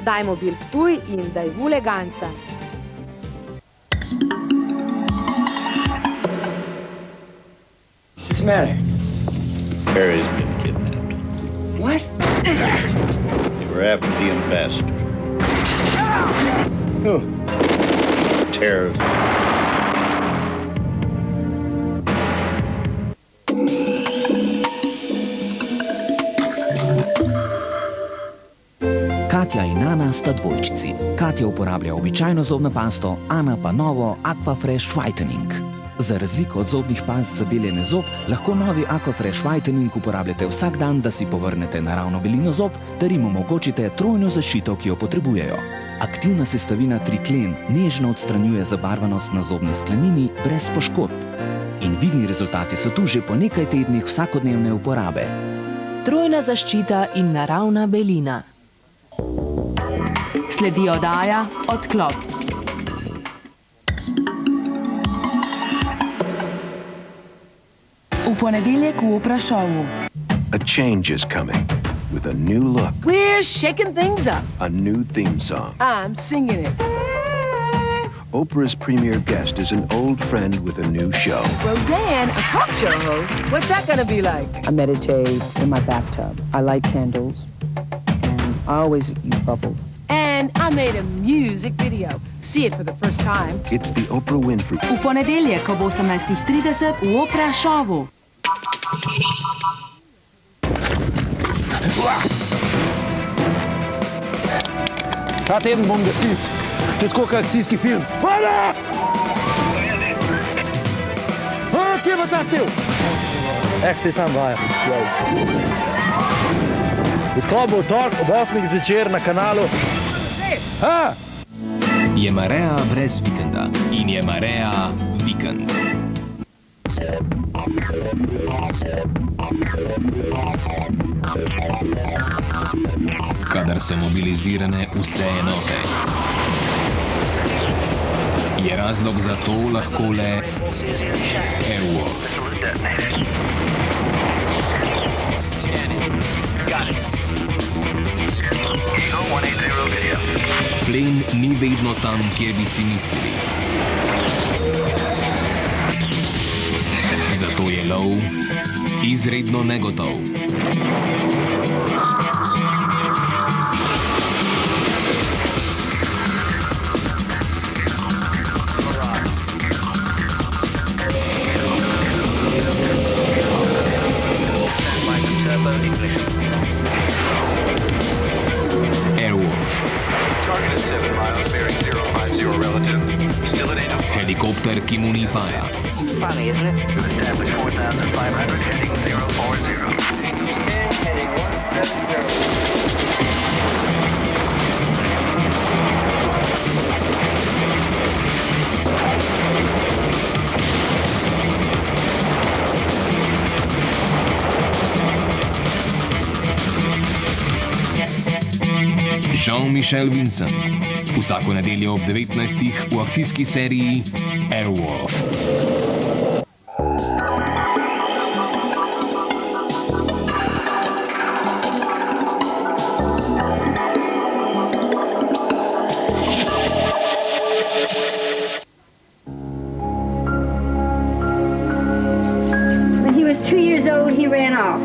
Daj mobil Ptuj in daj vuleganca. What's the matter? Harry's been kidnapped. What? They were after the ambassador. Who? Tariff. Katja in Ana sta dvojčici. Katja uporablja običajno zobno pasto, Ana pa novo Aquafresh Whitening. Za razliko od zobnih past za beljenje zob, lahko novi Aquafresh Whitening uporabljate vsak dan, da si povrnete naravno belino zob, ter jim omogočite trojno zaščito, ki jo potrebujejo. Aktivna sestavina triklen nežno odstranjuje zabarvanost na zobni sklenini brez poškodb. In vidni rezultati so tu že po nekaj tednih vsakodnevne uporabe. Trojna zaščita in naravna belina. Sledi oddaja Odklop. V ponedeljek v Oprah šovu. A change is coming with a new look, We're shaking things up. a new theme song. I'm singing it. Oprah's premier guest is an old friend with a new show. Roseanne, a talk show host. What's that gonna be like? I meditate in my bathtub. I light candles, and I always use bubbles. And I made a music video. See it for the first time. It's the Oprah Winfrey. V ponedeljek ob 18:30 v Oprah šovu. Ta teden bom gasilc. To je tako kot akcijski film. Voda! Kje pa ta cel? Se sam vaja. Odklop bo v torek ob 8 zvečer na kanalu. Je Marea brez vikenda in je Marea vikend. Kadar so mobilizirane vse enote, je razlog za to lahko le Airwolf. Plen ni vedno tam, kjer bi si mislili. Zato je lov izredno negotov. Helikopter, ki mu ni paja. Funny, isn't it? To establish 4,500, heading 040. Heading 170. Jean-Michel Vincent. Vsako nedeljo ob 19. v akcijski seriji Airwolf. When he was 2 years old, he ran off,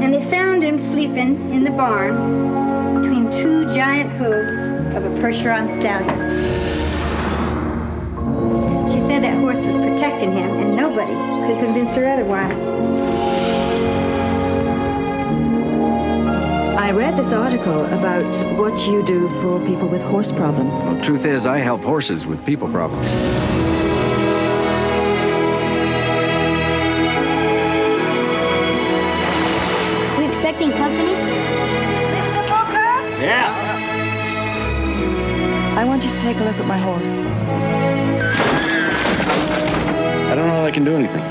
and they found him sleeping in the barn between two giant hooves of a Percheron stallion. She said that horse was protecting him, and nobody could convince her otherwise. I read this article about what you do for people with horse problems. Well, truth is, I help horses with people problems. You expecting company? Mr. Booker? Yeah. I want you to take a look at my horse. I don't know if I can do anything,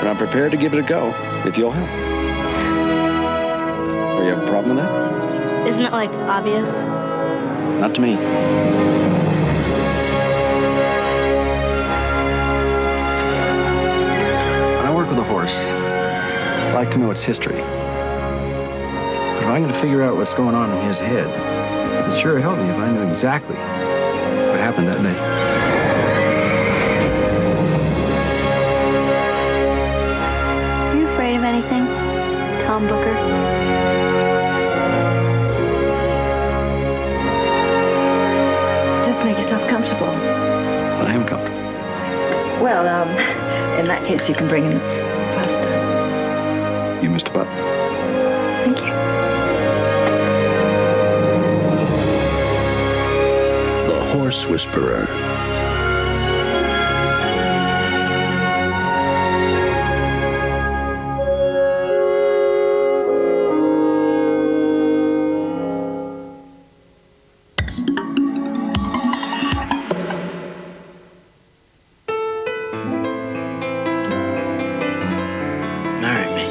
but I'm prepared to give it a go if you'll help. Do you have a problem with that? Isn't it, like, obvious? Not to me. When I work with a horse, I like to know its history. But if I'm going to figure out what's going on in his head, It sure helped me if I knew exactly what happened that night. Are you afraid of anything, Tom Booker? Just make yourself comfortable. I am comfortable. Well, in that case, you can bring in the pasta. You missed a butt. Thank you. The Horse Whisperer. Marry me.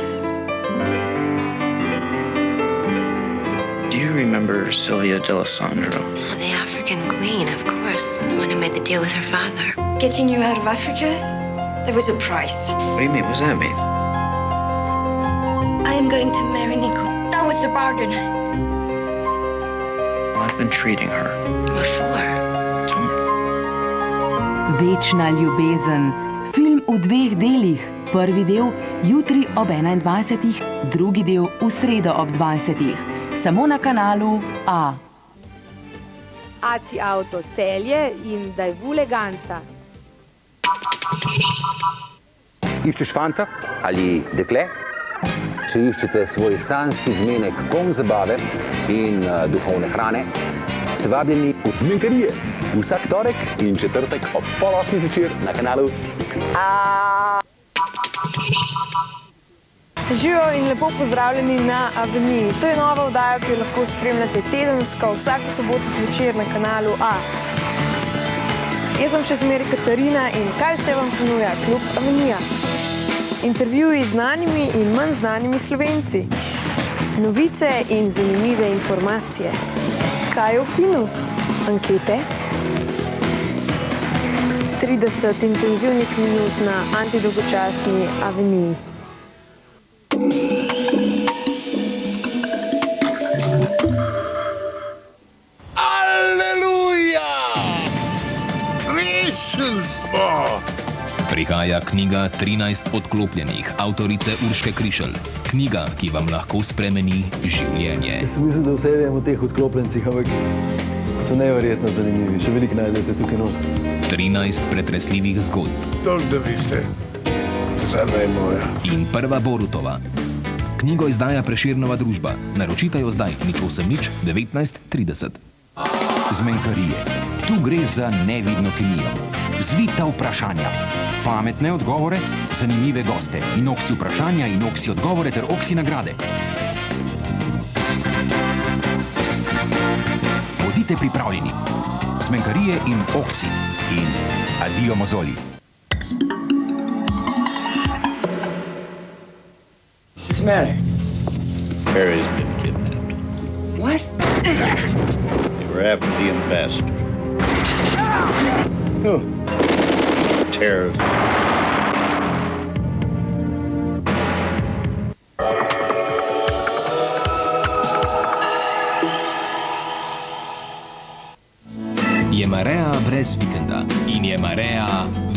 Do you remember Sylvia D'Alessandro? Oh, the African queen, of course. The one who made the deal with her father. Getting you out of Africa? There was a price. What do you mean? What does that mean? I am going to marry Nico. That was the bargain. Well, I've been treating her. What for? Večna ljubezen. Film v 2 delih. Prvi del jutri ob 21, drugi del v sredo ob 20. Samo na kanalu A. Aci Auto Celje in Daewoo Ganza. Iščeš fanta ali dekle? Če iščete svoj sanjski zmenek poln zabave in duhovne hrane, ste vabljeni v Zmenkarije vsak torek in četrtek ob 7:30 zvečer na kanalu A. Živijo in lepo pozdravljeni na Aveniji. To je nova oddaja, ki jo lahko spremljate tedensko, vsako soboto zvečer na kanalu A. Jaz sem še zmeraj Katarina in kaj vse vam ponuja klub Avenija? Intervjuji z znanimi in manj znanimi Slovenci. Novice in zanimive informacije. Kaj je v kinu? Ankete? 30 intenzivnih minut na antidolgočasni Aveniji. Aleluja! Rešili smo! Prihaja knjiga 13 odklopljenih avtorice Urške Krišelj. Knjiga, ki vam lahko spremeni življenje. Jaz sem mislil, da vse vem o teh odklopljencih, ampak so neverjetno zanimivi. Še veliko najdete tukaj not. 13 pretresljivih zgodb. Toliko, da veste, zadnja je moja. In prva Borutova. Knjigo izdaja Prešernova družba. Naročite jo zdaj, 080 19 30. Zmenkarije. Tu gre za nevidno kemijo. Zvita vprašanja. Pametne odgovore, zanimive goste. In oksi vprašanja, in oksi odgovore ter oksi nagrade. Bodite pripravljeni. Zmenkarije in oksi. In adijo mozoli. What's the matter? Harry's been kidnapped. What? They were after the ambassador. Who? Terrorists. Je Marea brez vikenda in je Marea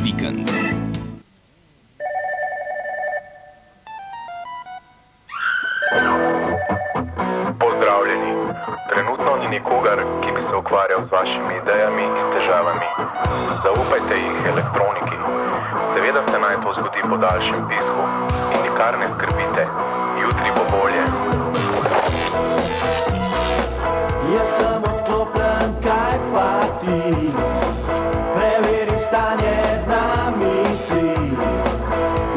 vikend. Pozdravljeni. Trenutno ni nikogar, ki bi se ukvarjal z vašimi idejami in težavami. Zaupajte jih elektroniki. Seveda se naj to zgodi po daljšem pisku in nikar ne skrbite. Jutri bo bolje. Jaz sem odklopljen, kaj pa ti? Preveri stanje z nami si.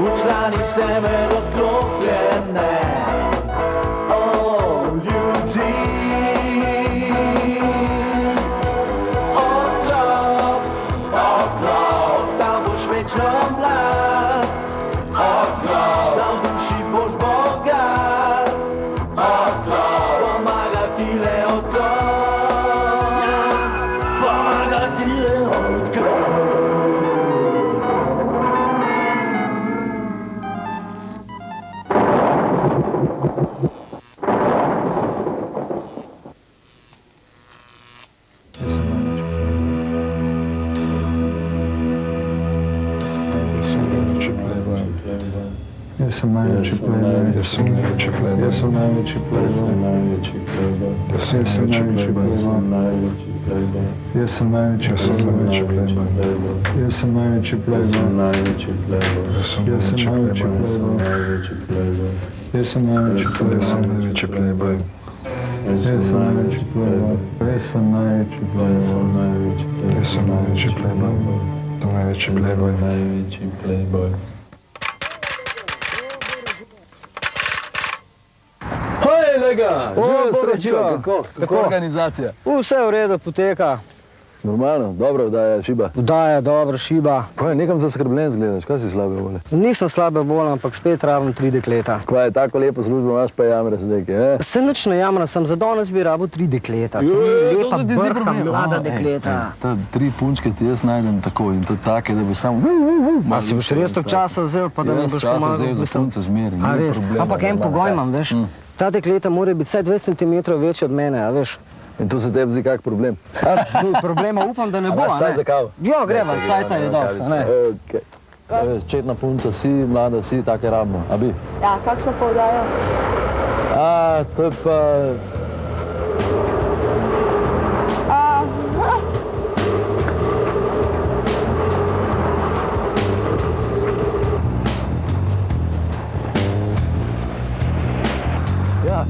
Učlani se med odklopljene. Jaz sem največji playboy. Jaz sem največji playboy. Jaz sem največji playboy. Jaz sem največji playboy. Jaz sem največji playboy. Jaz sem največji playboy. Jaz sem največji playboy. Jaz sem največji playboy. Jaz sem največji playboy. Jaz sem največji playboy. Jaz sem največji playboy. Jaz sem največji playboy. Največji playboy. Največji playboy. Hej, lega! Srečko, kako organizacija? Vse v redu poteka. Normalno, dobro vdaja šiba. Vdaja dobro šiba. Kaj, nekam zaskrbljen zgledaš, kaj si slabe vole? Nisem slabe volen, ampak spet rabim 3 dekleta. Kaj, tako lepo službo imaš, pa jamraš nekaj, Se nič ne jamram, sem za danes bi rabil 3 dekleta. Lepa, brhka, mlada dekleta. Ta 3 punčke ti jaz najdem tako in to take, da bi samo... A si boš res tako časa vzel, pa da mi boš pomagal? Jaz časa vzel za punce zmeri, ni problema. Ampak en pogoj imam, veš. Ta dekleta mora biti vsaj 2 cm večja od mene, a veš. In to se tebi zdi kak problem? Problema upam, da ne bo, a ne? A imaš cajt za kavo? Jo, greva, cajta je dosta, ne? Četna punca si, mlada si, take rabimo, a bi? Ja, kakšno pa vdajo? To je pa... Ja,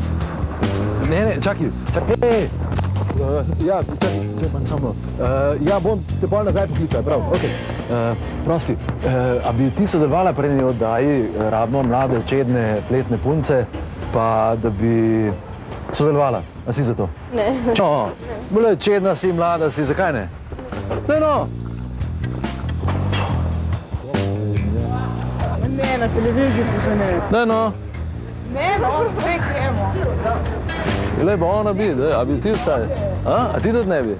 ne, čakaj, ja, čakaj, samo. Ja, bom te pol nazaj poklical, prav, okej. Prosti, a bi ti sodelovala pri eni oddaji, rabimo mlade, čedne, fletne punce, pa da bi sodelovala, a si za to? Ne. Čo? Bile, čedna si, mlada si, zakaj ne? Ne, no! Ne, na televiziji pa se ne. Ne, no! Ne, no, ne gremo. Lepo, ona bi, a bi ti vsaj? A ti tudi ne bi?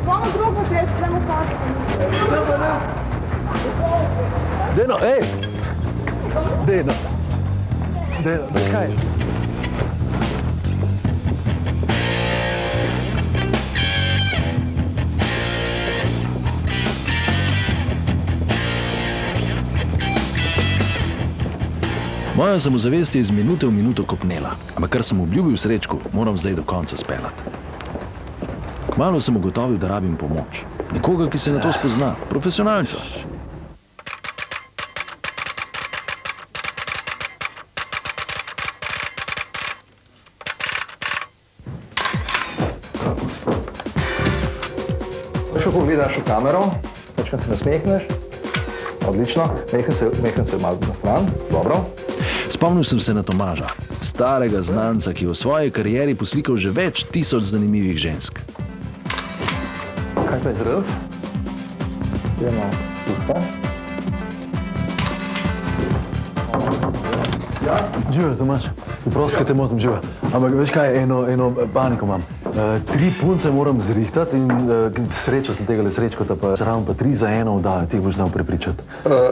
Bomo drugo peš, gremo pa. Deno, ej! Deno. Deno, veš kaj? Moja samozavest je iz minute v minuto kopnela, ampak kar sem obljubil Srečku, moram zdaj do konca speljati. Kmalu sem ugotovil, da rabim pomoč. Nekoga, ki se na to spozna, profesionalca. Še pogledaš v kamero, večkrat se nasmehneš. Odlično, mehnem se malo na stran, dobro. Spomnil sem se na Tomaža, starega znanca, ki je v svoji karieri poslikal že več tisoč zanimivih žensk. Kaj pa izraz? Idemo usta. Živijo, Tomaž, prosti, te motim, živijo. Ampak veš kaj, eno paniko imam. 3 punce moram zrihtati in srečo sem tegale Srečkota, pa zraven pa 3 za 1 vdajo, ti boš znal prepričati.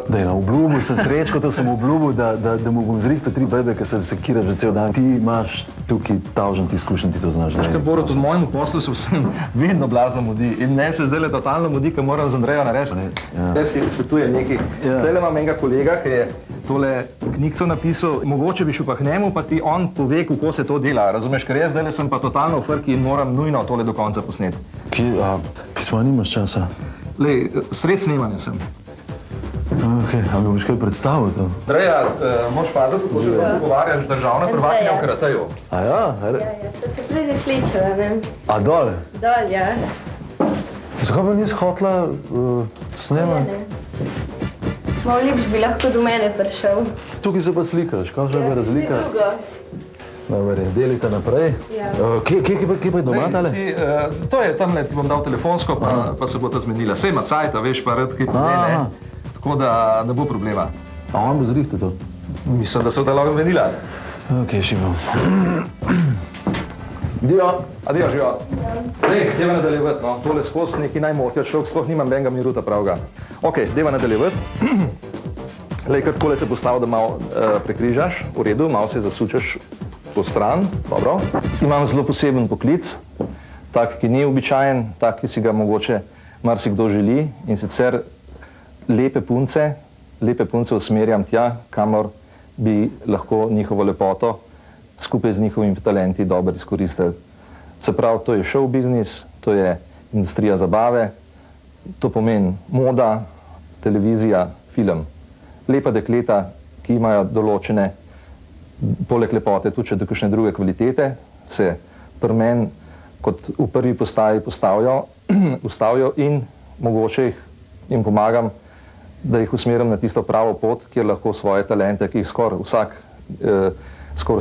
Daj, na obljubil sem Srečkota, sem obljubil, da mu bom zrihtal 3 bebe, ki se sekiraš že cel dan. Ti imaš tukaj tavžent izkušenj, ti to znaš. Veš kaj, Borut, v mojem poslu se vsem vedno blazno mudi in meni se zdaj totalno mudi, ker moram z Andrejo narediti. Jaz ti svetujem nekaj. Zdajle imam enega kolega, ki je tole knjigico napisal, mogoče bi šel pa k njemu, pa ti on pove, kako se to dela, razumeš, ker jaz zdajle sem pa totalno v frki in moram nujno tole do konca posneti. Pisma nimaš časa? Lej, sred snemanja sem. Okej, a mi boš kaj predstavil to? Andreja, moraš paziti, kako se pogovarjaš državna prvakinja v karateju. A ja? Ja, to se pride sličala, ne? A dol? Dol, ja. Zakaj pa nisi hotela snemati? Ne. Malo lepš bi lahko do mene prišel. Tukaj se pa slikaš, kakšna je razlika? Drugo. Dobre, delite naprej. Ja. Kje pa je doma tale? To je tamle, ti bom dal telefonsko, pa se bo ta zmenila. Sej ima cajta, veš, pa rad kaj pomene, tako da ne bo problema. A on bo zrihtal to? Mislim, da se bo lahko zmenila. Okej, šivam. Dio. Adijo, živo. Lej, deva nadaljevati, no. Tole skozi neki najmotijo, človek sploh nimam benga minuta pravga. Okej, deva nadaljevati. Lej, kar takole se postavi, da malo prekrižaš, v redu, malo se zasučeš po stran, dobro. Imam zelo poseben poklic, tak, ki ni običajen, tak, ki si ga mogoče marsikdo želi, in sicer lepe punce, lepe punce usmerjam tja, kamor bi lahko njihovo lepoto skupaj z njihovimi talenti dobro izkoristili. Se pravi, to je show business, to je industrija zabave, to pomeni moda, televizija, film. Lepa dekleta, ki imajo določene, poleg lepote, tudi še kakšne druge kvalitete, se pri meni kot v prvi postaji ustavijo in mogoče jim pomagam, da jih usmerim na tisto pravo pot, kjer lahko svoje talente, ki jih skoraj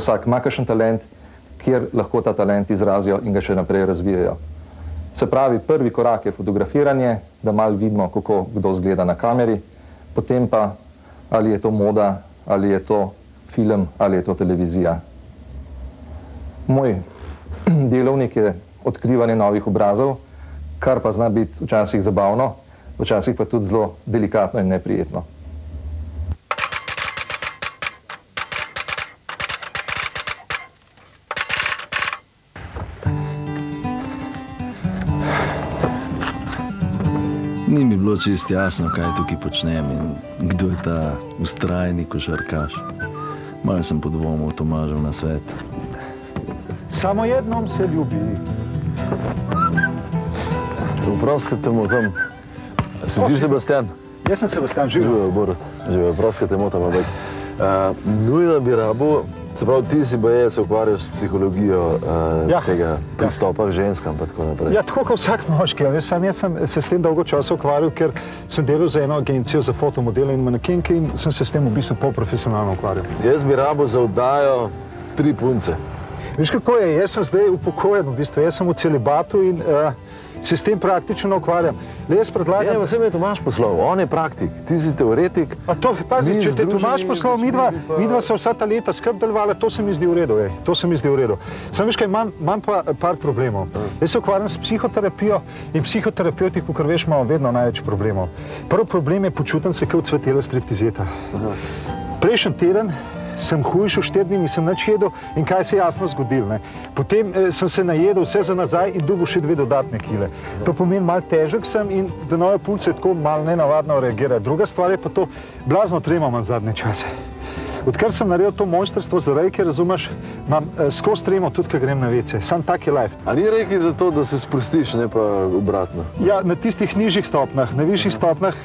vsak ima kakšen talent, kjer lahko ta talent izrazijo in ga še naprej razvijajo. Se pravi, prvi korak je fotografiranje, da malo vidimo, kako kdo izgleda na kameri, potem pa, ali je to moda, ali je to film, ali je to televizija. Moj delovnik je odkrivanje novih obrazov, kar pa zna biti včasih zabavno, včasih pa tudi zelo delikatno in neprijetno. Ni mi bilo čisto jasno, kaj tukaj počnem in kdo je ta vztrajni košarkaš. Malo sem podvomil Tomažev na svet. Samo jednom se ljubi. Oprosti te motam. Si ti Sebastian? Jaz sem Sebastian, živijo. Živijo, Borut. Živijo, oprosti te motam, ampak nujno bi rabo, se pravi, ti si baje se ukvarjaš s psihologijo tega pristopa k ženskam pa tako naprej. Ja, tako kot vsak moški. Jaz sem se s tem dolgo časa ukvarjal, ker sem delal za eno agencijo za fotomodele in manekenke in sem se s tem v bistvu polprofesionalno ukvarjal. Jaz bi rabo za oddajo 3 punce. Veš kako je, jaz sem zdaj upokojen v bistvu, jaz sem v celibatu in se s tem praktično ukvarjam. Le jaz predlagam... Ja, vse me je Tomaž poslal, on je praktik, ti si teoretik. A to, pazi, če te Tomaž poslal, midva se vsa ta leta skrb delovala, to se mi zdi v redu, to se mi zdi v redu. Sam veš kaj, imam pa par problemov. Jaz se ukvarjam s psihoterapijo in psihoterapeuti, kakor veš, imamo vedno največ problemov. Prvi problem je počutim se kot cvetela striptizeta. Prejšnji teden sem hujšel 4 dni, nisem nič jedel in kaj se je jasno zgodilo. Potem sem se najedel vse za nazaj in dobil še 2 dodatne kile. To pomeni, malo težek sem in da nove punce tako malo nenavadno reagirajo. Druga stvar je pa to, blazno tremo imam zadnje čase. Odkar sem naredil to mojstrstvo za rejke, razumeš, imam skozi tremo tudi, ko grem na WC. Sam tak je life. A ni rejki zato, da se sprostiš, ne pa obratno? Ja, na tistih nižjih stopnjah, na višjih stopnjah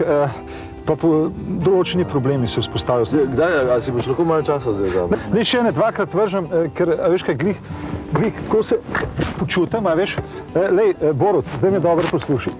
pa določeni problemi se vzpostavijo. Kdaj, a si boš lahko malo časa zdaj za? Ne, še ne 2-krat vržem, ker, veš kaj, glih, tako se počutim, a veš, lej, Borut, zdaj me dobro poslušaj.